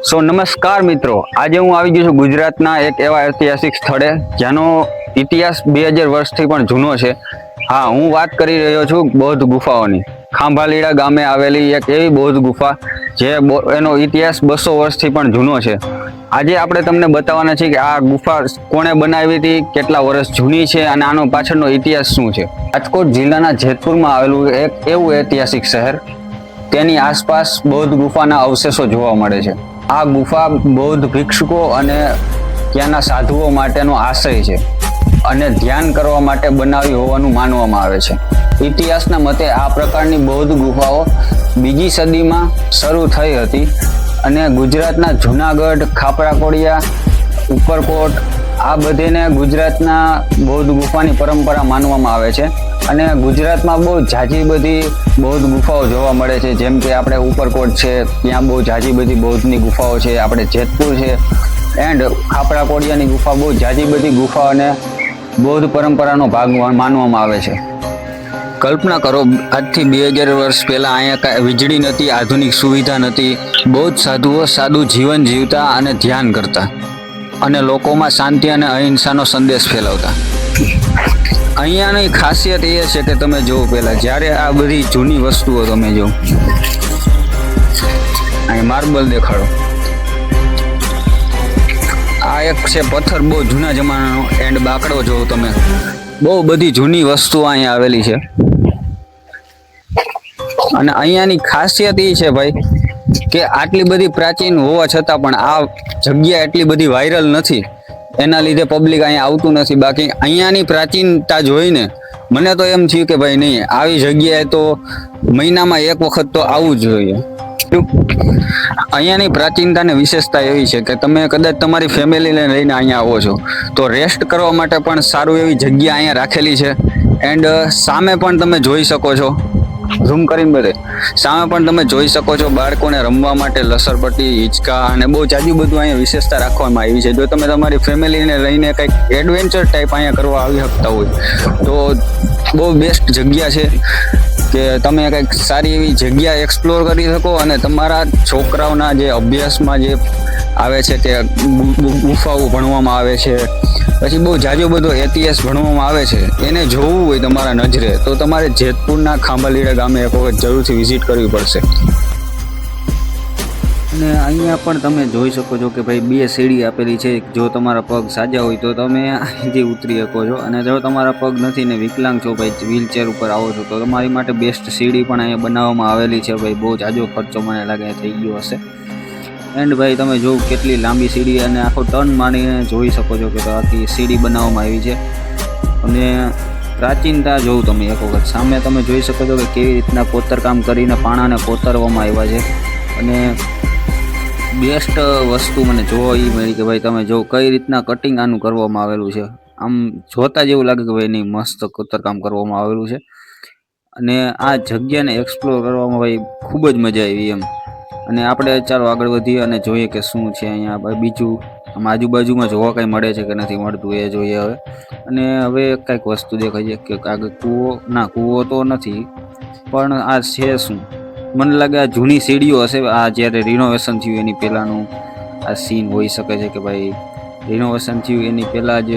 સો નમસ્કાર મિત્રો, આજે હું આવી ગયો છું ગુજરાતના એક એવા ઐતિહાસિક સ્થળે જેનો ઇતિહાસ 2000 વર્ષથી પણ જૂનો છે. હા, હું વાત કરી રહ્યો છું બૌદ્ધ ગુફાઓની. ખાંભાલીડા ગામે આવેલી એક એવી બૌદ્ધ ગુફા જે એનો ઇતિહાસ 200 વર્ષથી પણ જૂનો છે. આજે આપણે તમને બતાવવાના છીએ કે આ ગુફા કોણે બનાવી હતી, કેટલા વર્ષ જૂની છે અને આનો પાછળનો ઇતિહાસ શું છે. રાજકોટ જિલ્લાના જેતપુરમાં આવેલું એક એવું ઐતિહાસિક શહેર, તેની આસપાસ બૌદ્ધ ગુફાના અવશેષો જોવા મળે છે. આ ગુફા બૌદ્ધ ભિક્ષુકો અને ત્યાંના સાધુઓ માટેનો આશ્રય છે અને ધ્યાન કરવા માટે બનાવી હોવાનું માનવામાં આવે છે. ઇતિહાસના મતે આ પ્રકારની બૌદ્ધ ગુફાઓ 2જી સદીમાં શરૂ થઈ હતી અને ગુજરાતના જુનાગઢ, ખાપરાકોડિયા, ઉપરકોટ આ બધેને ગુજરાતના બૌદ્ધ ગુફાની પરંપરા માનવામાં આવે છે. અને ગુજરાતમાં બહુ ઝાઝી બધી બૌદ્ધ ગુફાઓ જોવા મળે છે. જેમ કે આપણે ઉપરકોટ છે, ત્યાં બહુ ઝાઝી બધી બૌદ્ધની ગુફાઓ છે. આપણે જેતપુર છે એન્ડ ખાપરાકોડિયાની ગુફા, બહુ ઝાઝી બધી ગુફાઓને બૌદ્ધ પરંપરાનો ભાગ માનવામાં આવે છે. કલ્પના કરો, આજથી 2000 વર્ષ પહેલાં અહીંયા કાંઈ વીજળી નહોતી, આધુનિક સુવિધા નહોતી. બૌદ્ધ સાધુઓ સાદું જીવન જીવતા અને ધ્યાન કરતા અને લોકોમાં શાંતિ અને અહિંસાનો સંદેશ ફેલાવતા. અહીંયાની ખાસિયત એ છે કે તમે જુઓ, પહેલાં જ્યારે આ બધી જૂની વસ્તુઓ તમે જુઓ, અહીં માર્બલ દેખાડો, આ એક છે પથ્થર બહુ જૂના જમાનાનો, એન્ડ બાકડો જોવો તમે, બહુ બધી જૂની વસ્તુઓ અહીંયા આવેલી છે. અને અહીંયાની ખાસિયત એ છે ભાઈ કે આટલી બધી પ્રાચીન હોવા છતાં પણ આ જગ્યા એટલી બધી વાયરલ નથી, એના લીધે પબ્લિક અહીંયા આવતું નથી. બાકી અહીંયાની પ્રાચીનતા જોઈને મને તો એમ થયું કે ભાઈ નહીં, આવી જગ્યાએ તો મહિનામાં એક વખત તો આવવું જ જોઈએ. અહીંયાની પ્રાચીનતાની વિશેષતા એવી છે કે તમે કદાચ તમારી ફેમિલીને લઈને અહીંયા આવો છો તો રેસ્ટ કરવા માટે પણ સારું એવી જગ્યા અહીંયા રાખેલી છે. એન્ડ સામે પણ તમે જોઈ શકો છો, ઝૂમ કરીને બધે સામે પણ તમે જોઈ શકો છો, બાળકોને રમવા માટે લસરપટ્ટી, હિંચકા અને બહુ જાજુ બધું અહીંયા વિશેષતા રાખવામાં આવી છે. જો તમે તમારી ફેમિલીને લઈને કંઈક એડવેન્ચર ટાઈપ અહીંયા કરવા આવી શકતા હોય તો બહુ બેસ્ટ જગ્યા છે કે તમે કંઈક સારી એવી જગ્યા એક્સપ્લોર કરી શકો અને તમારા છોકરાઓના જે અભ્યાસમાં જે આવે છે કે ગુફાઓ ભણવામાં આવે છે, પછી બહુ જાજો બધો ઇતિહાસ ભણવામાં આવે છે, એને જોવું હોય તમારા નજરે તો તમારે જેતપુરના ખાંભાલીડા ગામે એક વખત જરૂરથી વિઝિટ કરવી પડશે. અને અહીંયા પણ તમે જોઈ શકો છો કે ભાઈ 2 સીડી આપેલી છે. જો તમારા પગ સાજા હોય તો તમે અહીંથી ઉતરી શકો છો, અને જો તમારા પગ નથી ને વિકલાંગ છો, ભાઈ વ્હીલચેર ઉપર આવો છો તો તમારી માટે બેસ્ટ સીડી પણ અહીંયા બનાવવામાં આવેલી છે. ભાઈ બહુ જાજો ખર્ચો મને લાગે થઈ ગયો હશે. એન્ડ ભાઈ તમે જો કેટલી લાંબી સીડી, અને આખો ટર્ન મારીને જોઈ શકો છો કે આખી સીડી બનાવવામાં આવી છે. અને પ્રાચીનતા જોઉં તમે એક વખત સામે તમે જોઈ શકો છો કે કેવી રીતના કોતરકામ કરીને પાણાને કોતરવામાં આવ્યા છે. અને બેસ્ટ વસ્તુ મને જોવા એ મળી કે ભાઈ તમે જો કઈ રીતના કટિંગ આનું કરવામાં આવેલું છે. આમ જોતા જેવું લાગે કે ભાઈ નહીં, મસ્ત કોતરકામ કરવામાં આવેલું છે. અને આ જગ્યાને એક્સપ્લોર કરવામાં ભાઈ ખૂબ જ મજા આવી એમ. અને આપણે ચાલો આગળ વધીએ અને જોઈએ કે શું છે અહીંયા ભાઈ બીજું આમ આજુબાજુમાં જોવા કંઈ મળે છે કે નથી મળતું એ જોઈએ હવે. અને હવે કંઈક વસ્તુ દેખાય છે કે આગળ કૂવો, ના કૂવો તો નથી, પણ આ છે શું મને લાગે આ જૂની સીડીઓ હશે. આ જ્યારે રિનોવેશન થયું એની પહેલાંનું આ સીન હોઈ શકે છે કે ભાઈ રિનોવેશન થયું એની પહેલાં જ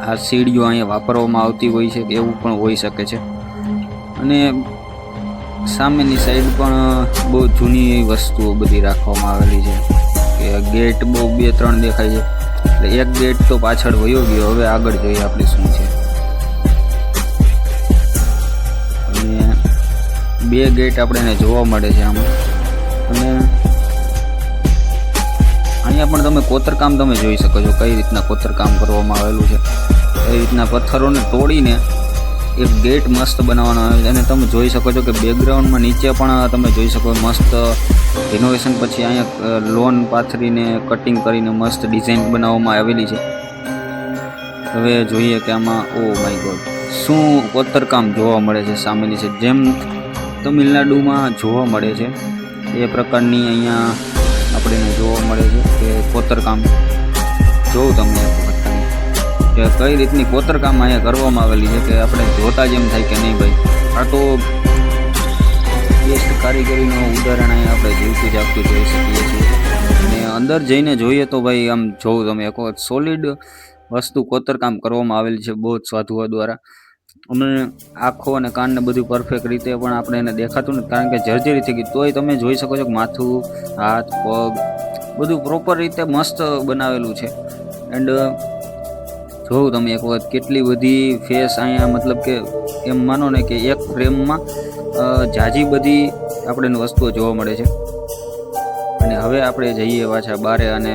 આ સીડીઓ અહીંયા વાપરવામાં આવતી હોય છે, એવું પણ હોઈ શકે છે. અને સામેની સાઈડ પણ બહુ જૂની વસ્તુઓ બધી રાખવામાં આવેલી છે કે ગેટ બહુ 2-3 દેખાય છે. એટલે એક ગેટ તો પાછળ વયો ગયો, હવે આગળ જોઈએ આપણે શું છે. અને 2 ગેટ આપણે જોવા મળે છે આમાં. અને અહીંયા પણ તમે કોતરકામ તમે જોઈ શકો છો, કઈ રીતના કોતરકામ કરવામાં આવેલું છે. કઈ રીતના પથ્થરોને તોડીને એક ગેટ મસ્ત બનાવવાનો આવે છે. અને તમે જોઈ શકો છો કે બેકગ્રાઉન્ડમાં નીચે પણ તમે જોઈ શકો મસ્ત રિનોવેશન પછી અહીંયા લોન પાથરીને કટિંગ કરીને મસ્ત ડિઝાઇન બનાવવામાં આવેલી છે. હવે જોઈએ કે આમાં ઓ માય ગોડ શું કોતરકામ જોવા મળે છે સામેની છે, જેમ તમિલનાડુમાં જોવા મળે છે એ પ્રકારની અહીંયા આપણને જોવા મળે છે કે કોતરકામ જોઉં તમને કે કઈ રીતની કોતરકામ અહીંયા કરવામાં આવેલી છે કે આપણે જોતા જ એમ થાય કે નહીં ભાઈ આ તો બેસ્ટ કારીગરીનું ઉદાહરણ અહીંયા આપણે જીવતું જાગતું જોઈ શકીએ છીએ. અંદર જઈને જોઈએ તો ભાઈ આમ જોવું તમે એક વખત સોલિડ વસ્તુ કોતરકામ કરવામાં આવેલી છે બહુ જ સાધુઓ દ્વારા. અને આંખો અને કાન ને બધું પરફેક્ટ રીતે પણ આપણે એને દેખાતું નથી, કારણ કે જર્જરી થઈ ગઈ. તોય તમે જોઈ શકો છો કે માથું, હાથ, પગ બધું પ્રોપર રીતે મસ્ત બનાવેલું છે. એન્ડ જોવું તમે એક વખત કેટલી બધી ફેસ અહીંયા, મતલબ કે એમ માનો ને કે એક ફ્રેમમાં જાજી બધી આપણને વસ્તુઓ જોવા મળે છે. અને હવે આપણે જઈએ પાછા બારે અને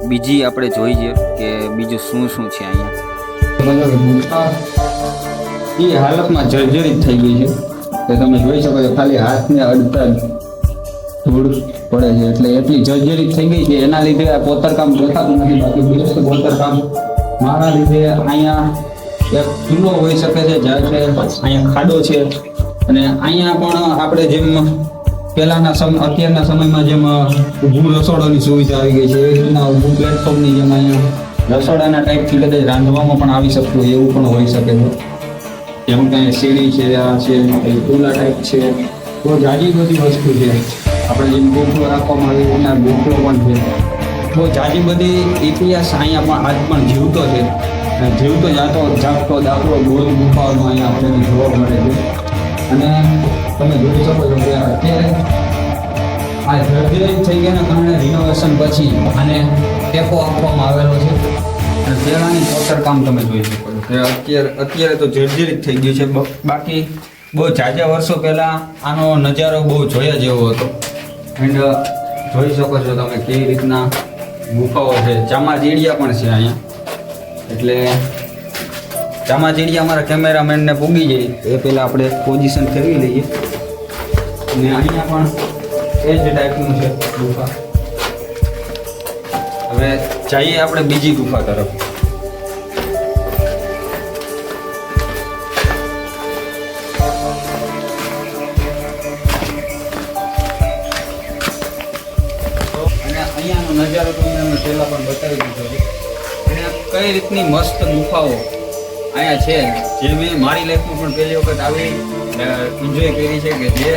બીજી આપણે જોઈએ કે બીજું શું શું છે અહીંયા. એ હાલતમાં જર્જરિત થઈ ગઈ છે કે તમે જોઈ શકો છો, ખાલી હાથને અડતા ધૂળ પડે છે, એટલે એટલી જર્જરિત થઈ ગઈ છે. એના લીધે આ કોતરકામ દેખાતું નથી. બાકી બેસ્ટ કોતરકામ મારા લીધે અહીંયા એક ચૂલો હોઈ શકે છે, જ્યારે અહીંયા ખાડો છે. અને અહીંયા પણ આપણે જેમ અત્યારના સમયમાં જેમ ઊભું રસોડાની સુવિધા આવી ગઈ છે, એવી રીતના ઊભું પ્લેટફોર્મની જેમ અહીંયા રસોડાના ટાઈપથી કદાચ રાંધવામાં પણ આવી શકતું હોય એવું પણ હોઈ શકે છે. જેમ કે સીડી છે, આ છે, ચૂલા ટાઈપ છે, તો જાજી બધી વસ્તુ છે. આપણે જેમ ગોખલો રાખવામાં આવે એના ગોખલો પણ છે. બહુ જાજી બધી ઇતિહાસ અહીંયા પણ આજ પણ જીવતો છે. જીવતો જાગતો દાખલો ગોલ ગુફાઓનો અહીંયા આપણને જોવા મળે છે. અને તમે જોઈ શકો છો કે અત્યારે આ જર્જરિત થઈ ગયાના કારણે રિનોવેશન પછી આને ટેકો આપવામાં આવેલો છે. અને પહેલાંની કોતરકામ તમે જોઈ શકો છો કે અત્યારે તો જર્જરિત થઈ ગયું છે. બાકી બહુ ઝાઝા વર્ષો પહેલાં આનો નજારો બહુ જોયા જેવો હતો. એન્ડ જોઈ શકો છો તમે કેવી રીતના ગુફાઓ છે. ચામાચીડિયા પણ છે અહીંયા. એટલે ચામાચીડિયા અમારા કેમેરામેનને પૂગી જાય એ પહેલાં આપણે પોઝિશન ફેરવી લઈએ. અને અહીંયા પણ એ જ ટાઈપનું છે ગુફા. હવે જઈએ આપણે બીજી ગુફા તરફ. અને અહીંયાનો નજારો તો મેં પહેલાં પણ બતાવી દીધો છે. અને કઈ રીતની મસ્ત ગુફાઓ અહીંયા છે, જે મેં મારી લાઈફમાં પણ પહેલી વખત આવી એન્જોય કરી છે. કે જે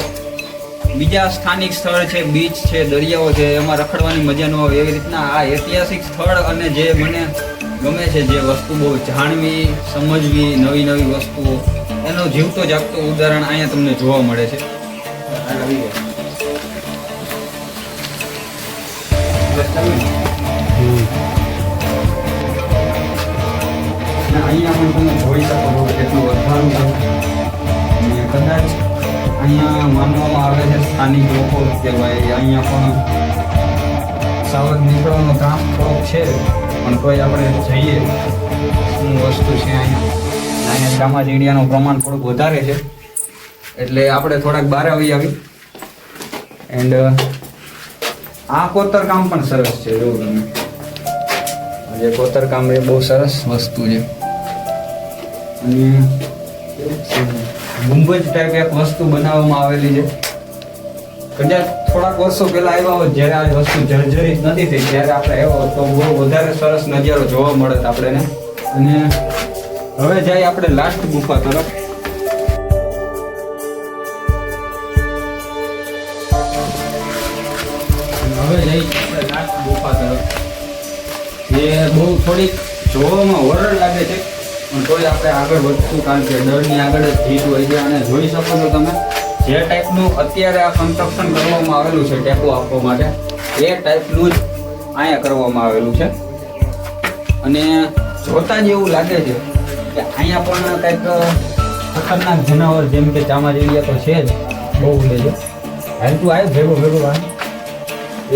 બીજા સ્થાનિક સ્થળ છે, બીચ છે, દરિયાઓ છે, એમાં રખડવાની મજા ન આવે એવી રીતના આ ઐતિહાસિક સ્થળ. અને જે મને ગમે છે, જે વસ્તુ બહુ જાણવી, સમજવી, નવી નવી વસ્તુઓ, એનો જીવતો જાગતો ઉદાહરણ અહીંયા તમને જોવા મળે છે. અહીંયા પણ તમે જોઈ શકો છો કેટલું વધારું છે. અને કદાચ અહીંયા માનવામાં આવે છે સ્થાનિક લોકો કે ભાઈ અહીંયા પણ સાવધ નીકળવાનો કામ થોડોક છે, પણ તોય આપણે જઈએ શું વસ્તુ છે. અહીંયા ચામાચીડિયાનું પ્રમાણ થોડુંક વધારે છે, એટલે આપણે થોડાક બહાર આવી. એન્ડ આ કોતરકામ પણ સરસ છે. જો તમે જે કોતરકામ એ બહુ સરસ વસ્તુ છે. અને ગુંબજ ટાઈપ એક વસ્તુ બનાવવામાં આવેલી છે. કદાચ થોડાક વર્ષો પહેલા આવ્યા હોત જ્યારે આ વસ્તુ જર્જરિત નથી થઈ, ત્યારે આપણે આવ્યા હોત તો બહુ વધારે સરસ નજારો જોવા મળે આપણને. અને હવે જઈએ આપણે લાસ્ટ ગુફા તરફ. હવે જઈએ આપણે લાસ્ટ ગુફા તરફ, જે બહુ થોડીક જોવામાં હોરર લાગે છે, પણ તોય આપણે આગળ વધશું, કારણ કે ડરની આગળ જ જીત હોય છે. અને જોઈ શકો છો તમે જે ટાઈપનું અત્યારે આ કન્સ્ટ્રક્શન કરવામાં આવેલું છે ટેકો આપવા માટે, એ ટાઈપનું જ અહીંયા કરવામાં આવેલું છે. અને જોતા જ એવું લાગે છે કે અહીંયા પણ કંઈક ખતરનાક જનાવર જેમ કે ચામાચીડિયા તો છે જ, બહુ ઉડે છે. હાલતું આવે ભેગો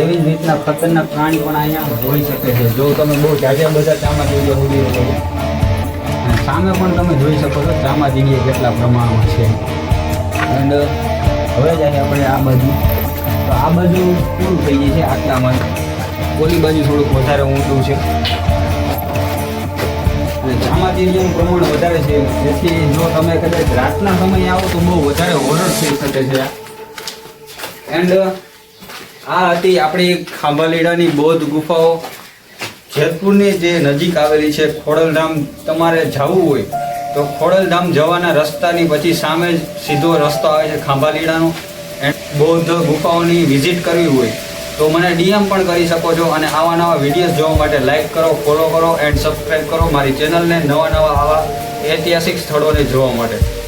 એવી જ રીતના ખતરનાક પ્રાણી પણ અહીંયા હોઈ શકે છે. જો તમે બહુ જાજા બધા ચામાચીડિયા ઉડી શકો છો. અને સામે પણ તમે જોઈ શકો છો ચામાચીડિયા કેટલા પ્રમાણમાં છે. એન્ડ હવે જાય આપણે આ બાજુ, તો આ બાજુ પૂરું થઈ ગઈ છે આટલામાં. ઓલી બાજુ થોડુંક વધારે ઊંડું છે અને ચામાચીડિયાનું પ્રમાણ વધારે છે. જેથી જો તમે કદાચ રાતના સમયે આવો તો બહુ વધારે હોરર થઈ શકે છે. એન્ડ આ હતી આપણી ખાંભાલીડાની બૌદ્ધ ગુફાઓ. જેતપુરની જે નજીક આવેલી છે ખોડલધામ. તમારે જવું હોય તો ખોડલધામ જવાના રસ્તાની પછી સામે જ સીધો રસ્તો આવે છે ખાંભાલીડાનો. એન્ડ બૌદ્ધ ગુફાઓની વિઝિટ કરવી હોય તો મને DM પણ કરી શકો છો. અને આવા નવા વિડીયોઝ જોવા માટે લાઈક કરો, ફોલો કરો એન્ડ સબસ્ક્રાઈબ કરો મારી ચેનલને, નવા આવા ઐતિહાસિક સ્થળોને જોવા માટે.